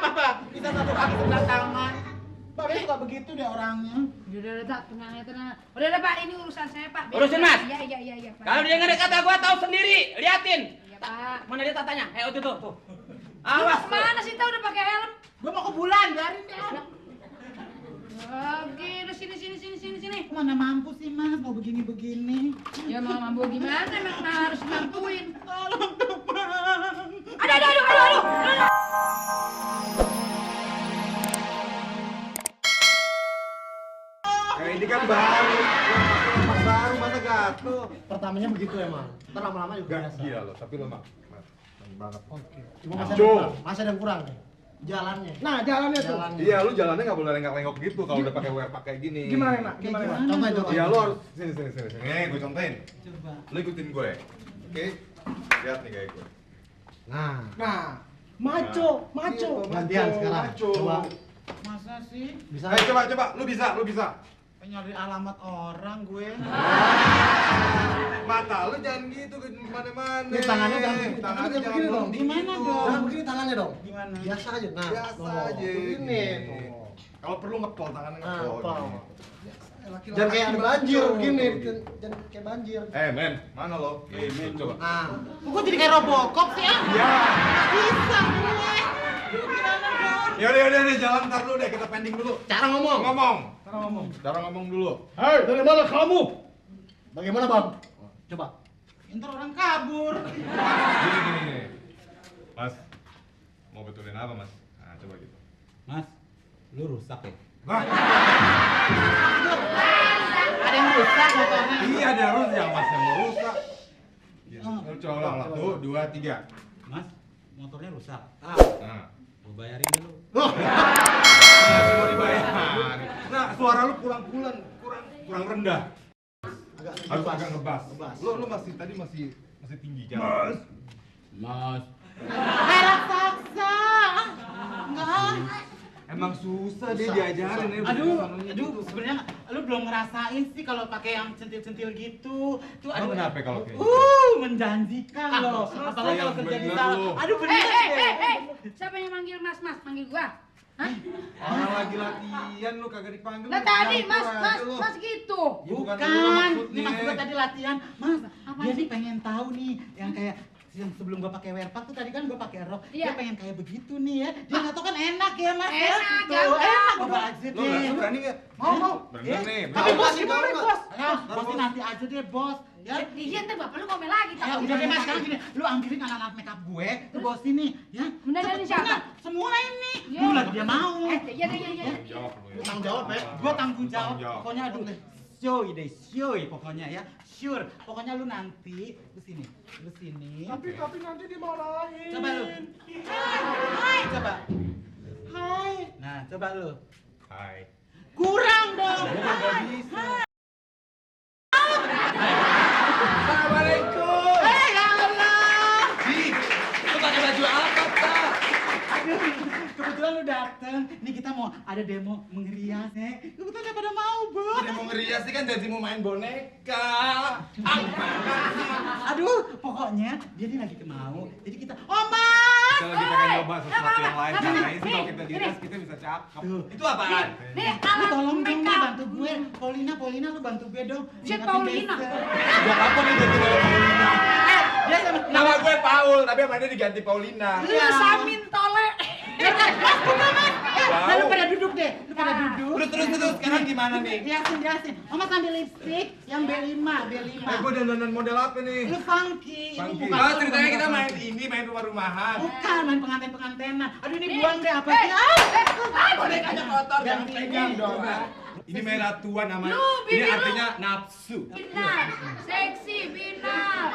apa? Bisa satu kaki sebelah tangan. Babe suka begitu deh orangnya. Udah, tak tenang. Udah, Pak, ini urusan saya, Pak. Urusin, Mas. Iya, Pak. Kalau dia nggak kata gua tahu sendiri, liatin. Iya, Pak. Mana dia tatanya? Tuh. Awas, Awas. mana sih tahu udah pakai helm? Gua mau ke bulan, biarin deh. Oke, udah sini. Mana mampu sih Mas, mau begini-begini. Ya mau mampu gimana? Emang harus mampuin. Tolong dong Bang. Aduh. Ini kan baru, lepas baru masa gatel. Pertamanya begitu emang. Ntar lama-lama juga Gak biasa. gila loh, tapi lemah. Banget. Oke. Cuma Maco. masih ada yang kurang nih. Jalannya. Nah, jalannya tuh. Iya, lu jalannya nggak boleh lenggak-lenggok gitu kalau udah pakai wear pakai gini. Gimana, Nak? Coba. Iya, lu harus sini. Nih, gue contehin. Coba. Lu ikutin gue. Oke. Lihat nih kayak gue. Nah, Maco. gantian sekarang. Maco. Coba. Masa sih? Bisa. Ayo coba, lu bisa. Nyari alamat orang gue. Mata lu jangan gitu ke mana-mana. Ini tangannya jangan tangannya jangan begini dong. begini Gimana gitu. dong? Jangan begini tangannya dong. Gimana? Biasa aja. Nah, Biasa tuh, aja. Begini. Gini. Kalau perlu ngepol tangannya Nah, ngepol. ngepol. Laki-laki Jangan kayak ada banget banjir tuh. gini. Jangan kayak banjir. Men, mana lo? Men, coba. Nah, Kok jadi kayak Robocop sih ya? Ya. Bisa gue. Gimana dong? Yaudah nih, jalan ntar dulu deh, kita pending dulu. cara ngomong. Cara ngomong dulu. Hei, dari mana kamu? Bagaimana, Bang? Coba. Ntar orang kabur. Gini. Mas, mau betulin apa mas? Nah, coba gitu. Mas, lu rusak ya? Wah, Ada yang rusak motornya. iya ada harus yang mas yang mau rusak. Gitu. Lu coba ulang lah. Tuh, 2, 3. Mas, motornya rusak. Nah, Gua bayarin dulu. mau dibayar. Nah, suara lu kurang rendah. Harus agak ngebas. Lu masih tinggi jangan. Mas, Raksasa. Enggak. Emang susah dia diajarin ya. Aduh, sebenarnya lu belum ngerasain sih kalau pakai yang centil-centil gitu. Tuh Emang kenapa kalau kayak gitu? Menjanjikan loh. Apalagi kalau yang kerja di bener sawah. lu. Aduh, bener deh. Siapa yang manggil Mas? Manggil gua? Hah? Orang lagi latihan lu kagak dipanggil. Nah lu tadi campur aja lu. Mas gitu. Ya, bukan Bukan, lu ini maksudnya. maksud gua tadi latihan. Mas, Apa dia sih? nih pengen tahu nih yang kayak yang sebelum gua pakai wearpack tuh tadi kan gua pakai rok. Iya. Dia pengen kayak begitu nih ya. Dia nggak tahu kan enak ya, Mas. ya? Enak, Tuh, gampang. enak coba aja Lu deh. berani nggak? Mau. Bener Ya. nih. Tapi bener. bos gimana, Mau, bos? Bos. Ya, bos nanti aja deh, bos. Ya. Iya ntar bapak lu ngomel lagi. Ya udah deh Mas, sekarang gini, lu ambilin alat-alat makeup gue, tuh bawa sini, ya. Bener, Cepet, ini siapa? cepet. Semua ini. Iya. Lu lagi dia mau. Iya. Jawab lu ya. Tanggung jawab ya. Gua tanggung jawab. Tanggung jawab. Pokoknya aduh, syoy pokoknya ya. Sure. Pokoknya lu nanti lu sini. Tapi nanti dimarahin. Coba lu. Hai. Coba. Hai. Nah, coba lu. Hai. Kurang dong. Gua nggak bisa. Assalamualaikum. Ya Allah. Ih, lu pakai baju apa, Tak? Aduh, kebetulan lu dateng. Nih kita mau ada demo mengerias ya. Kebetulan pada mau, Bos. Udah mau ngerias sih kan jadi mau main boneka. Aduh, pokoknya dia nih lagi mau. Jadi kita, oh Mas! Kita lagi pengen nyoba sesuatu yang lain. Katanya sih kalau kita dirias kita bisa cakep. Tuh. Itu apaan? Nih, Lu alat tolong dong, makeup. bantu gue. Paulina lu bantu gue dong. Siapa Ingetin Paulina? Desa. Udah apa nih ganti nama Paulina? Dia sama Nama gue Paul, tapi yang mana diganti Paulina. Lu Samin tole. Nah, lu pada duduk deh. Lu pada duduk. Terus sekarang gimana nih? Jelasin. Oma sambil lipstick yang B5. Gue dandan model apa nih? Lu funky. Ini Funky. bukan Oh, lu, ceritanya bukan kita funky. main ini, main rumah-rumahan. Bukan, main pengantin-pengantenan. Aduh ini Nih, buang deh apa sih? Bonekanya kotor, jangan Ganti pegang ini. dong. Ini merah tua namanya. Lu, Ini bibir lu. artinya nafsu. Binar, seksi binar.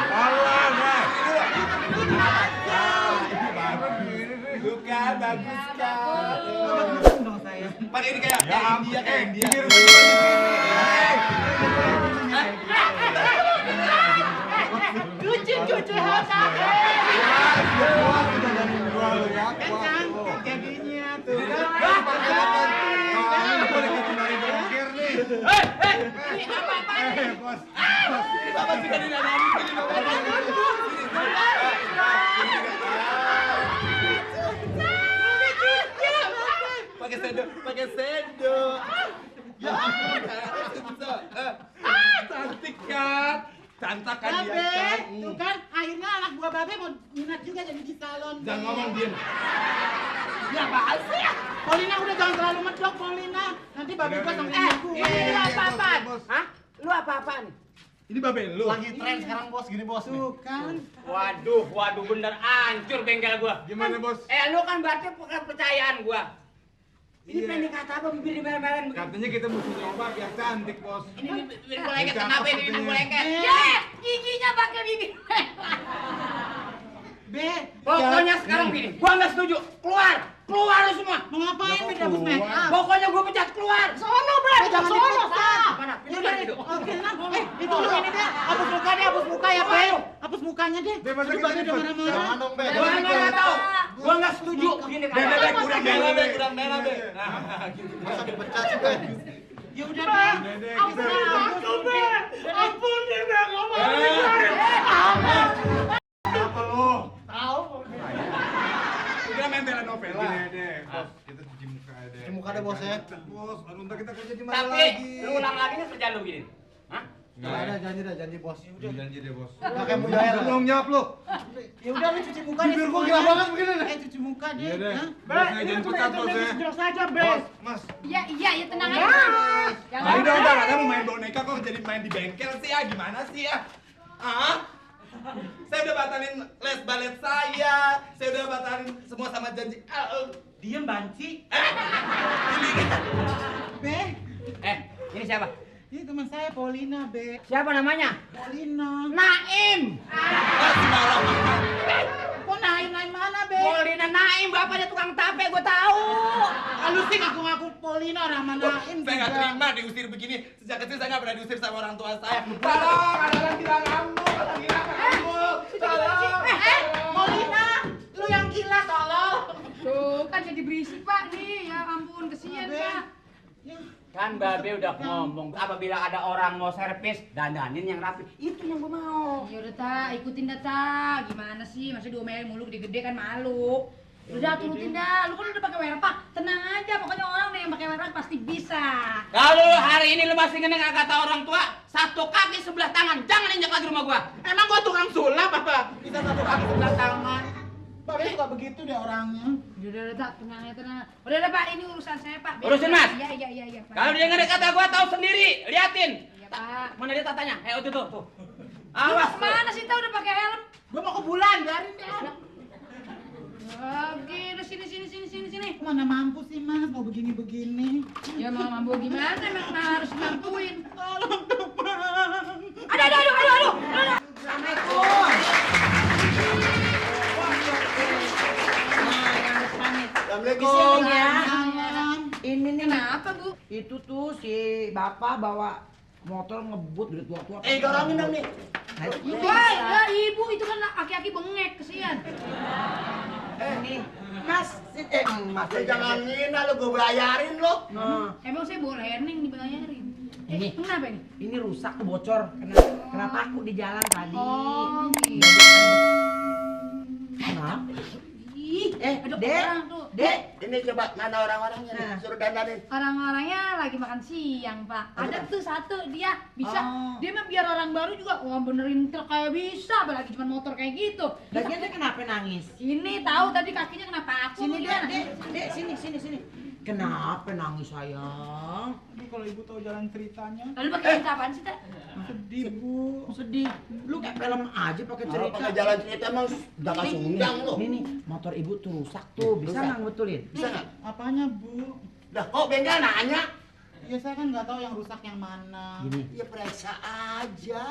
Allah, nah. Ini bagus ini nih. Bukan, bagus kan. Bagusin dong saya. Pakai ini kayak India, kayak India. Cuci hata. Ya. Kan cantik jadinya tuh. Bos. Apa sih kan ini ada berantakan dia. Babe, tuh kan akhirnya anak buah Babe mau minat juga jadi di salon. Jangan ngomong diem. Ya apaan sih? Paulina udah jangan terlalu medok, Paulina. Nanti Babe gua sama ibu. Ini lu apa-apaan? Hah? Lu apa-apaan? Ini babe lu. Lagi tren sekarang bos, gini bos nih. Tuh kan. Waduh bener hancur bengkel gua. Gimana bos? Lu kan berarti kepercayaan gua. Ini Iya. pendek kata apa bibir dimerah-merahin begitu? Katanya kita mesti nyoba biar cantik bos. Ini bibir gua lengket, kenapa ini bibir gua lengket? Ya, giginya pakai bibir. Be, Pokoknya sekarang gini, gua nggak setuju. Keluar lu semua. mau ngapain Kok Be dapur make keluar? up? Pokoknya gua pecat keluar. Sono, Bre. Jangan Sono, dipecat. Mana? Ya Pindah udah, gitu. oke, nah. Itu lu ini deh. Hapus muka deh, hapus muka ya, Be. Hapus mukanya deh. Be, masa Aduh, kita Babe udah ribet? marah-marah. Jangan dong, Be. Gua nggak tahu. Gua nggak setuju. Gini kan. Kurang merah be, kurang merah be. Masa dipecat sih, Be? Ya udah, Be. Dede, Ampun, kita. ampun, Be. Ampun deh, Be. Ngomong. Apa lu? Tahu. Kita main telenovela. Gini deh, bos. Kita cuci muka deh. Cuci muka deh, bos, ya. Bos, aduh ntar kita kerja di mana Tapi lagi? lu ulang lagi nih kerjaan lu gini. Hah? Nggak ada, janji bos. Janji deh bos. Nggak kayak Mujahir. Belum jawab lu. Ya udah lu cuci muka deh. Bibir gua semuanya. gila banget begini nih. Cuci muka deh. Iya deh. Hah? Bos nggak jangan pecat bos ya. saja, Bos, mas. Iya, ya tenang aja. Jangan. Ayo dong, udah mau main boneka kok jadi main di bengkel sih ya? Gimana sih ya? Ah? Saya udah batalin les balet saya udah batalin semua sama janji. Diem, Banci. Giliran. Be, Ini siapa? ini teman saya Paulina, Be. Siapa namanya? Paulina. Naim. Sembarangan. Kok naim mana, Be? Paulina Naim, bapaknya tukang tape, gua tahu. Lu sih ngaku-ngaku Paulina orang mana naim Saya nggak juga. terima diusir begini. Sejak kecil saya nggak pernah diusir sama orang tua saya. Tolong, ada yang gila kamu, ada yang gila kamu. Tolong. Paulina, lu yang gila tolong. Tuh, kan jadi berisik, Pak nih. Ya ampun, kesian, Be. Pak. Kan Babe udah ngomong, apabila ada orang mau servis, dandanin yang rapi. Itu yang gua mau. Ya udah, Ta, ikutin dah, Ta. Gimana sih? Masa diomelin mulu gede-gede kan malu. Udah turutin dah. Lu kan udah pakai werpak. Tenang aja, pokoknya orang yang pakai werpak pasti bisa. Kalau hari ini lu masih ngeneng kata orang tua, satu kaki sebelah tangan, jangan injak lagi rumah gua. Emang gua tukang sulap apa? Bisa satu kaki sebelah tangan. Babe juga begitu deh orangnya. Udah, Tak, tenang ya, tenang. Udah, Pak, ini urusan saya, Pak. Urusin, Mas? Iya, Pak. Kalau dia ngenek kata gua tahu sendiri, liatin. Iya, Pak. Mana dia tatanya? Tuh. Awas, Awas. mana sih, Ta, udah pakai helm? Gua mau ke bulan, biarin deh. Oke, udah sini. Mana mampu sih, Mas, mau begini-begini. Ya mau mampu gimana, emang harus mampuin. Tolong dong, Bang. Aduh. Assalamualaikum. Assalamualaikum. Salam. Ini nih, Kenapa, Bu? itu tuh si bapak bawa motor ngebut duit tua-tua. Gorongin dong nih. Wah, ya Ibu itu kan aki-aki bengek, kesian. Nih, Mas, Mas. Lu jangan ngina lu, gua bayarin lu. Nah, Emang saya boleh earning dibayarin. Ini. Kenapa ini? ini rusak tuh bocor. Kena paku di jalan tadi. Oh, gitu. Kenapa? Ih, ada Dek. orang tuh. Dek, Ini coba mana orang-orangnya nih, Nah. suruh dandanin. Orang-orangnya lagi makan siang, Pak. Ada tuh satu dia bisa. Oh. Dia mah biar orang baru juga wah benerin truk kayak bisa, apalagi cuma motor kayak gitu. lagian dia kenapa nangis? Ini tahu tadi kakinya kena paku. Sini, gimana? Dek, sini. Kenapa nangis sayang? Aduh, kalau ibu tahu jalan ceritanya. Lalu pakai cerita apaan sih, Tak? Sedih, Bu. Sedih. Lu kayak film aja pakai Kalau cerita. pakai jalan cerita emang udah kasih undang lu. Nih, motor ibu tuh rusak tuh. Bisa Rusak. nggak ngebetulin? Bisa nggak? Apanya, Bu? Dah kok bengkel nanya? Ya saya kan nggak tahu yang rusak yang mana. Gini. Ya periksa aja.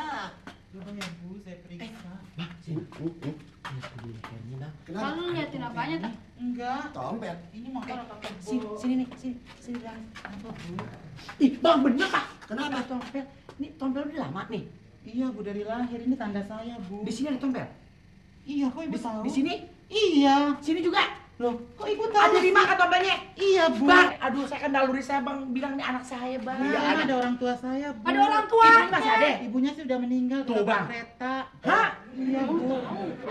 Coba ya, Bu, saya periksa. Nah, sini. Nah, Kenapa? Lalu liatin apanya, Tak? Enggak. Tompet. Ini motor apa sini nih, sini Bang. Apa, Bu? Ih, Bang, bener Pak. Kenapa? Ada tompel. Nih, tompel udah lama nih. Iya, Bu, dari lahir. Ini tanda saya, Bu. Di sini ada tompel. Iya, kok ibu tahu? Di sini? Iya. Sini juga. Loh, kok ibu tahu? Ada di mana tompelnya? Iya, Bu. Bang, aduh saya kan naluri saya Bang bilang nih anak saya Bang. Iya, ada orang tua saya, Bu. Ada orang tua. Ini masih ada. Ibunya sih udah meninggal Tuh, ketabrak Bang. kereta. Hah? Iya, Bu.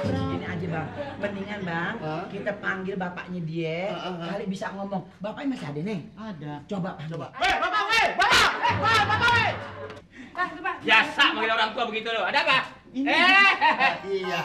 Ini aja Bang, mendingan Bang, Hah? kita panggil bapaknya dia, Hah? kali bisa ngomong. Bapaknya masih ada nih. Ada. Coba panggil. Coba. Bapak, Bapak, Pak, itu Pak. Biasa manggil orang tua begitu loh. Ada apa? Ini. Eh. Iya.